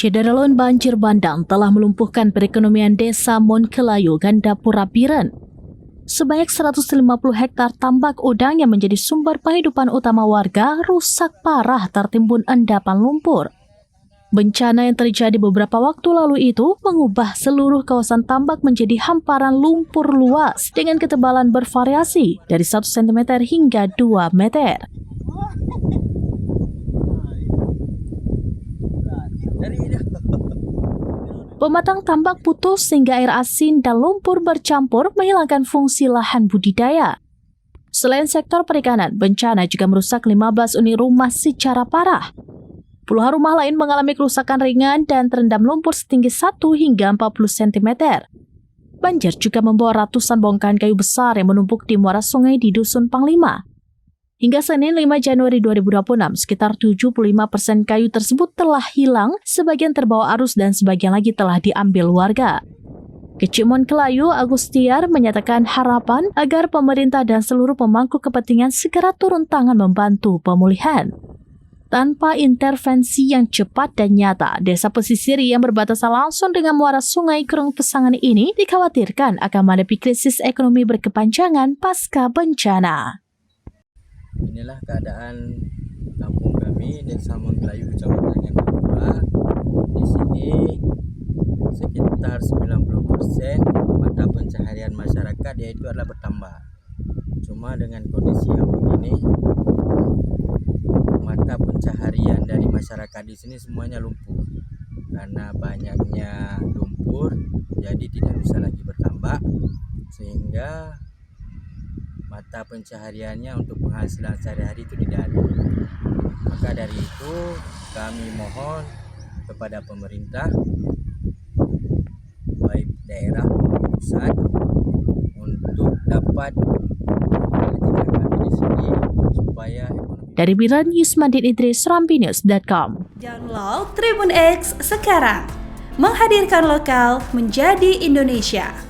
Cederalon banjir bandang telah melumpuhkan perekonomian desa Monkelayu, Gandapura Biren. Sebanyak 150 hektar tambak udang yang menjadi sumber penghidupan utama warga rusak parah tertimbun endapan lumpur. Bencana yang terjadi beberapa waktu lalu itu mengubah seluruh kawasan tambak menjadi hamparan lumpur luas dengan ketebalan bervariasi dari 1 cm hingga 2 meter. Pematang tambak putus sehingga air asin dan lumpur bercampur menghilangkan fungsi lahan budidaya. Selain sektor perikanan, bencana juga merusak 15 unit rumah secara parah. Puluhan rumah lain mengalami kerusakan ringan dan terendam lumpur setinggi 1 hingga 40 cm. Banjir juga membawa ratusan bongkahan kayu besar yang menumpuk di muara sungai di Dusun Panglima. Hingga Senin 5 Januari 2026, sekitar 75% kayu tersebut telah hilang, sebagian terbawa arus dan sebagian lagi telah diambil warga. Kecik Monkelayu, Agustiar, menyatakan harapan agar pemerintah dan seluruh pemangku kepentingan segera turun tangan membantu pemulihan. Tanpa intervensi yang cepat dan nyata, desa pesisir yang berbatasan langsung dengan muara sungai Kerung Pesangan ini dikhawatirkan akan menghadapi krisis ekonomi berkepanjangan pasca bencana. Inilah keadaan kampung kami, Desa Monkelayu, Kecamatan Gandapura. Di sini sekitar 90% mata pencaharian masyarakat yaitu adalah bertambah. Cuma dengan kondisi yang begini, mata pencaharian dari masyarakat di sini semuanya lumpuh. Karena banyaknya lumpur, jadi tidak bisa lagi bertambak, sehingga mata pencahariannya untuk penghasilan sehari-hari itu tidak ada. Maka dari itu kami mohon kepada pemerintah baik daerah maupun pusat untuk dapat memperhatikan kami di sini supaya ekonomi. Dari Biren, Yusmandin Idris, Rambinews.com. Download Tribun X sekarang, menghadirkan lokal menjadi Indonesia.